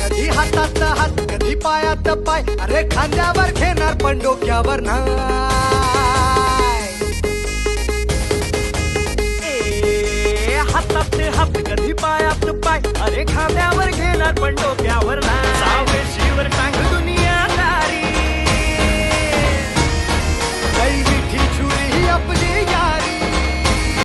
कधी हातात हात कधी पायात पाय, अरे खांद्यावर घेणार पण डोक्यावर नाही. हातात हात कधी पायात पाय, अरे खांद्यावर घेणार पण डोक्यावर नाही. सावशीवर टांग